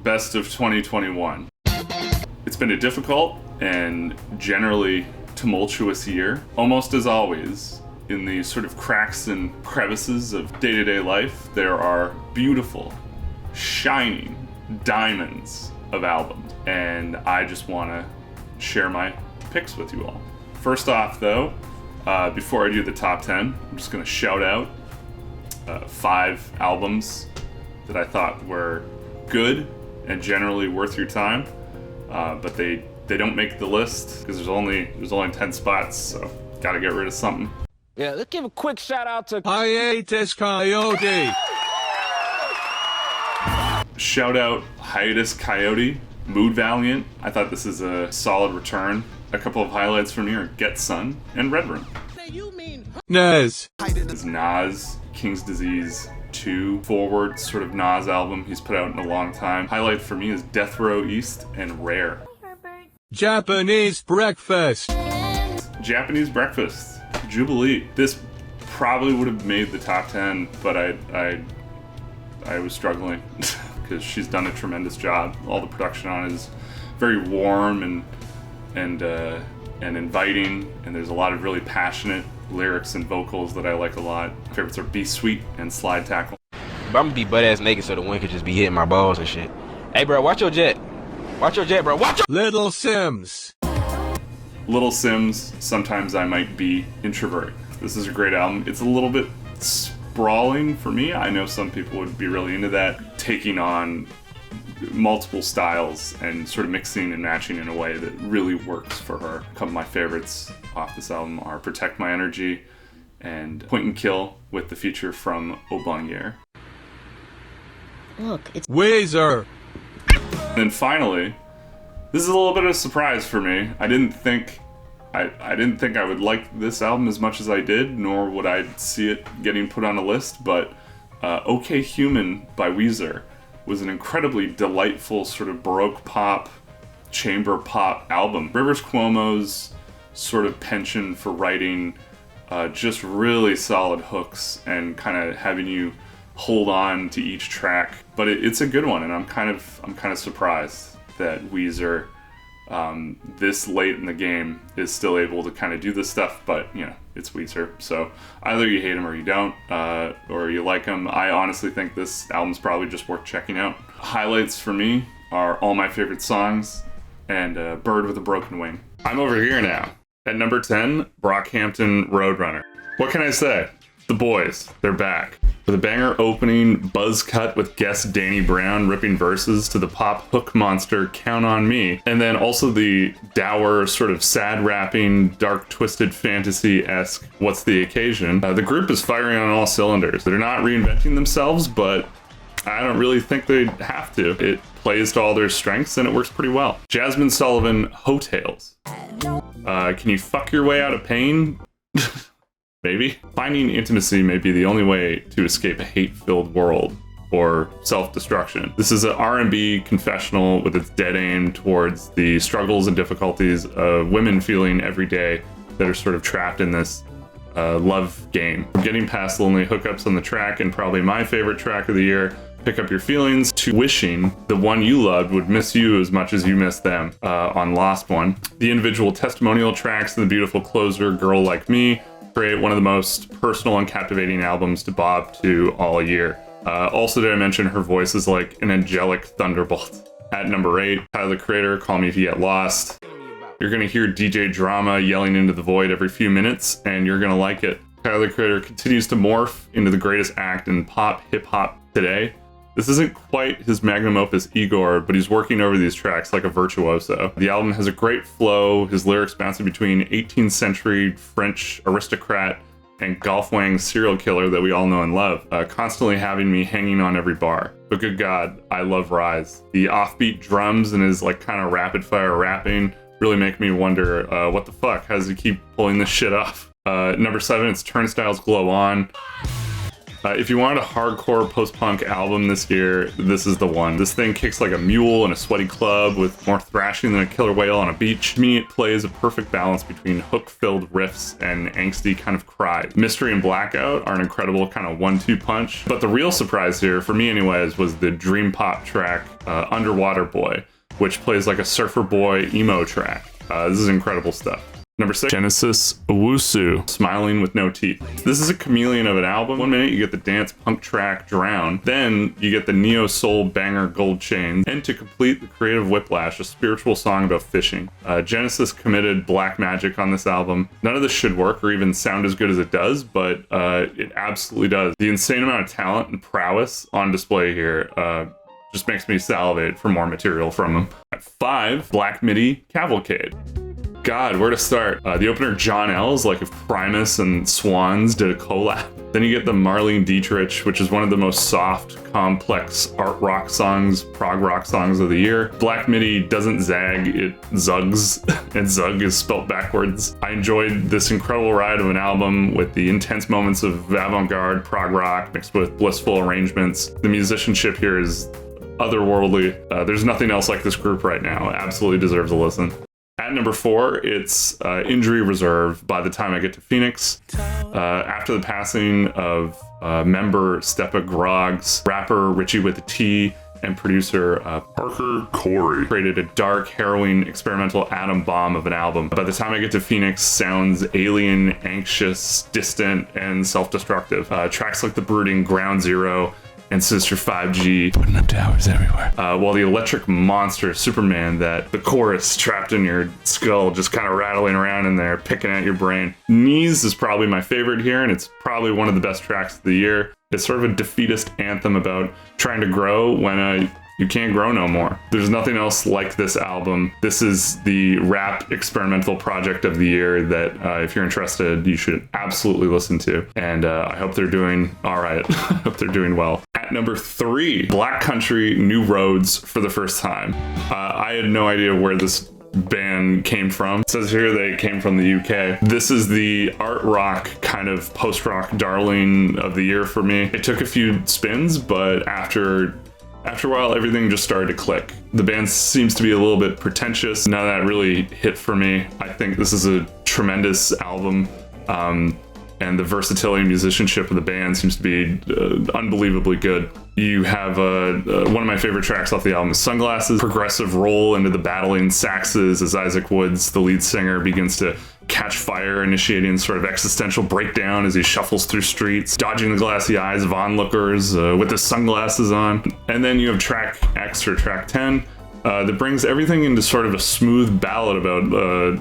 best of 2021. It's been a difficult and generally tumultuous year. Almost as always, in the sort of cracks and crevices of day-to-day life, there are beautiful, shining diamonds of albums. And I just want to share my picks with you all. First off, though, before I do the top 10, I'm just going to shout out 5 albums that I thought were good and generally worth your time, but they don't make the list because there's only 10 spots, so gotta get rid of something. Yeah, let's give a quick shout out to Hiatus Coyote. Shout out Hiatus Coyote, Mood Valiant. I thought this is a solid return. A couple of highlights from here: Get Sun and Red Room. Nez. This is Nas, King's Disease 2 forward sort of Nas album he's put out in a long time. Highlight for me is Death Row East and Rare. Japanese Breakfast. Japanese Breakfast, Jubilee. This probably would have made the top 10, but I was struggling because she's done a tremendous job. All the production on it is very warm and inviting, and there's a lot of really passionate lyrics and vocals that I like a lot. My favorites are Be Sweet and Slide Tackle. But I'm gonna be butt ass naked so the wind could just be hitting my balls and shit. Hey, bro, watch your jet. Watch your jet, bro. Watch your. Little Sims. Little Sims, Sometimes I Might Be Introvert. This is a great album. It's a little bit sprawling for me. I know some people would be really into that, taking on multiple styles and sort of mixing and matching in a way that really works for her. A couple of my favorites off this album are Protect My Energy and Point and Kill with the feature from Obongier. Look, it's Weezer. And then finally, this is a little bit of a surprise for me. I didn't think I would like this album as much as I did, nor would I see it getting put on a list, but OK Human by Weezer was an incredibly delightful sort of Baroque pop, chamber pop album. Rivers Cuomo's sort of penchant for writing just really solid hooks and kind of having you hold on to each track. But it's a good one, and I'm kind of surprised that Weezer, this late in the game, is still able to kind of do this stuff. But you know, it's Weezer, so either you hate him or you don't, or you like him. I honestly think this album's probably just worth checking out. Highlights for me are All My Favorite Songs and Bird with a Broken Wing. I'm over here now at number 10, Brockhampton Roadrunner. What can I say? The boys, they're back. With a banger opening buzz cut with guest Danny Brown ripping verses to the pop hook monster Count on Me, and then also the dour sort of sad rapping, dark twisted fantasy-esque What's the Occasion. The group is firing on all cylinders. They're not reinventing themselves, but I don't really think they have to. It plays to all their strengths and it works pretty well. Jasmine Sullivan, Hotels. Can you fuck your way out of pain? Maybe. Finding intimacy may be the only way to escape a hate-filled world or self-destruction. This is an R&B confessional with its dead aim towards the struggles and difficulties of women feeling every day that are sort of trapped in this love game. From getting past lonely hookups on the track, and probably my favorite track of the year, Pick Up Your Feelings, to wishing the one you loved would miss you as much as you miss them on Lost One. The individual testimonial tracks and the beautiful closer, Girl Like Me, create one of the most personal and captivating albums to bob to all year. Also, did I mention her voice is like an angelic thunderbolt. At number 8, Tyler the Creator, Call Me If You Get Lost. You're gonna hear DJ Drama yelling into the void every few minutes, and you're gonna like it. Tyler the Creator continues to morph into the greatest act in pop hip-hop today. This isn't quite his magnum opus Igor, but he's working over these tracks like a virtuoso. The album has a great flow, his lyrics bouncing between 18th century French aristocrat and golf wang serial killer that we all know and love, constantly having me hanging on every bar. But good God, I love Rise. The offbeat drums and his like kind of rapid fire rapping really make me wonder, what the fuck, how does he keep pulling this shit off? Number 7, it's Turnstiles Glow On. If you wanted a hardcore post-punk album this year, this is the one. This thing kicks like a mule in a sweaty club with more thrashing than a killer whale on a beach. To me, it plays a perfect balance between hook-filled riffs and angsty kind of cry. Mystery and Blackout are an incredible kind of 1-2 punch, but the real surprise here, for me anyways, was the dream pop track, Underwater Boy, which plays like a surfer boy emo track. This is incredible stuff. Number 6, Genesis Owusu, Smiling with No Teeth. This is a chameleon of an album. One minute you get the dance punk track Drown, then you get the neo soul banger Gold Chains, and to complete the creative whiplash, a spiritual song about fishing. Genesis committed black magic on this album. None of this should work or even sound as good as it does, but it absolutely does. The insane amount of talent and prowess on display here just makes me salivate for more material from them. At 5, Black Midi Cavalcade. God, where to start? The opener, John L's, like if Primus and Swans did a collab. Then you get the Marlene Dietrich, which is one of the most soft, complex art rock songs, prog rock songs of the year. Black Midi doesn't zag, it zugs, and zug is spelt backwards. I enjoyed this incredible ride of an album with the intense moments of avant-garde prog rock mixed with blissful arrangements. The musicianship here is otherworldly. There's nothing else like this group right now. Absolutely deserves a listen. At number 4, it's Injury Reserve, By the Time I Get to Phoenix. After the passing of member Stepa Grog's, rapper Richie with a T, and producer Parker Corey created a dark, harrowing, experimental atom bomb of an album. By the Time I Get to Phoenix sounds alien, anxious, distant, and self-destructive. Tracks like the brooding Ground Zero and Sister 5G putting up towers everywhere. While the electric monster Superman, that the chorus trapped in your skull just kind of rattling around in there, picking at your brain. Knees is probably my favorite here, and it's probably one of the best tracks of the year. It's sort of a defeatist anthem about trying to grow when you can't grow no more. There's nothing else like this album. This is the rap experimental project of the year that if you're interested, you should absolutely listen to. And I hope they're doing all right. I hope they're doing well. At number 3, Black Country New Roads for the first time. I had no idea where this band came from. It says here they came from the UK. This is the art rock kind of post-rock darling of the year for me. It took a few spins, but after a while, everything just started to click. The band seems to be a little bit pretentious. None of that really hit for me. I think this is a tremendous album, and the versatility and musicianship of the band seems to be unbelievably good. You have one of my favorite tracks off the album is Sunglasses. Progressive roll into the battling saxes as Isaac Woods, the lead singer, begins to catch fire, initiating sort of existential breakdown as he shuffles through streets, dodging the glassy eyes of onlookers with his sunglasses on. And then you have track X, or track 10, that brings everything into sort of a smooth ballad about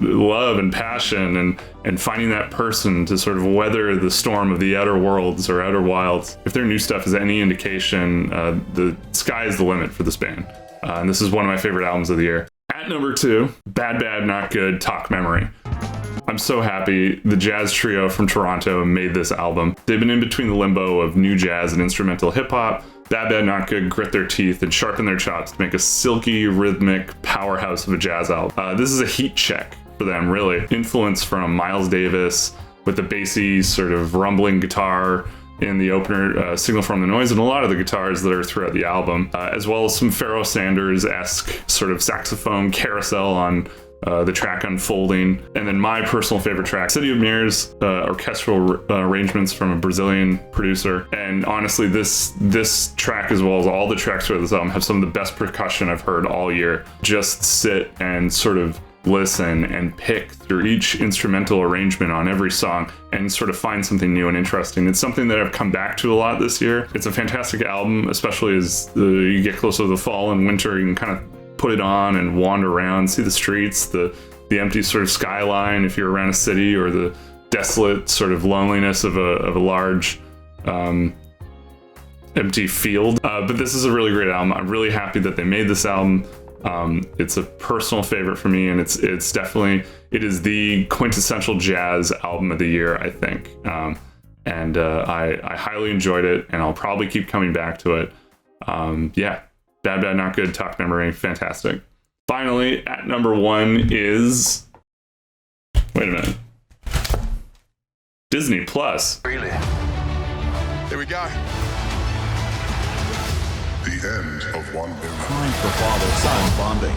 love and passion and finding that person to sort of weather the storm of the outer worlds or outer wilds. If their new stuff is any indication, the sky is the limit for this band. And this is one of my favorite albums of the year. At number 2, Bad Bad Not Good, Talk Memory. I'm so happy the jazz trio from Toronto made this album. They've been in between the limbo of new jazz and instrumental hip-hop. Bad Bad Not Good grit their teeth and sharpen their chops to make a silky, rhythmic powerhouse of a jazz album. This is a heat check for them, really. Influence from Miles Davis with the bassy sort of rumbling guitar in the opener, Signal from the Noise, and a lot of the guitars that are throughout the album, as well as some Pharoah Sanders-esque sort of saxophone carousel on the track Unfolding. And then my personal favorite track, City of Mirrors, orchestral arrangements from a Brazilian producer. And honestly, this track, as well as all the tracks for this album, have some of the best percussion I've heard all year. Just sit and sort of listen and pick through each instrumental arrangement on every song and sort of find something new and interesting. It's something that I've come back to a lot this year. It's a fantastic album, especially as you get closer to the fall and winter. You can kind of put it on and wander around, see the streets, the empty sort of skyline if you're around a city, or the desolate sort of loneliness of a large empty field. But this is a really great album. I'm really happy that they made this album. It's a personal favorite for me, and it's definitely, it is the quintessential jazz album of the year, I think. And I highly enjoyed it, and I'll probably keep coming back to it. Yeah, Bad Bad Not Good, Talk Memory, fantastic. Finally, at number 1 is, wait a minute, Disney Plus. Really? Here we go. The end of one era. Time for father-son bonding.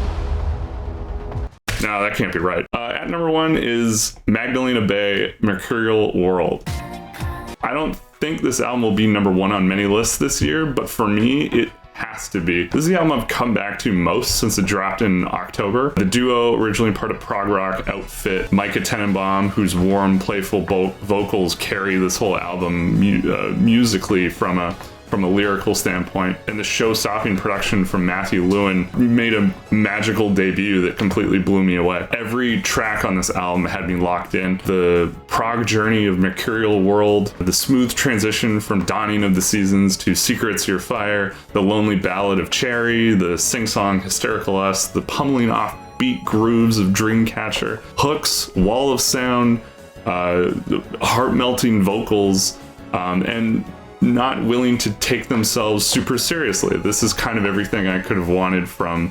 No, that can't be right. At number 1 is Magdalena Bay, Mercurial World. I don't think this album will be number 1 on many lists this year, but for me, it has to be. This is the album I've come back to most since it dropped in October. The duo, originally part of prog rock outfit Micah Tenenbaum, whose warm, playful vocals carry this whole album musically from a lyrical standpoint, and the show-stopping production from Matthew Lewin made a magical debut that completely blew me away. Every track on this album had me locked in. The prog journey of Mercurial World, the smooth transition from Dawning of the Seasons to Secrets Your Fire, the lonely ballad of Cherry, the sing-song Hysterical Us, the pummeling off-beat grooves of Dreamcatcher, hooks, wall of sound, heart-melting vocals, and not willing to take themselves super seriously. This is kind of everything I could have wanted from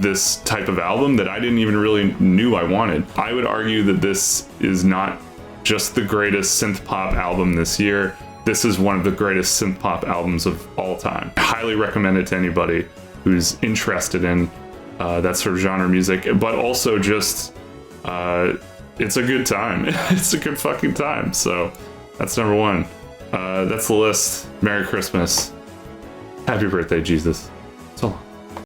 this type of album that I didn't even really knew I wanted. I would argue that this is not just the greatest synth pop album this year. This is one of the greatest synth pop albums of all time. I highly recommend it to anybody who's interested in that sort of genre music, but also just it's a good time. It's a good fucking time. So that's number 1. That's the list. Merry Christmas. Happy birthday, Jesus. So long.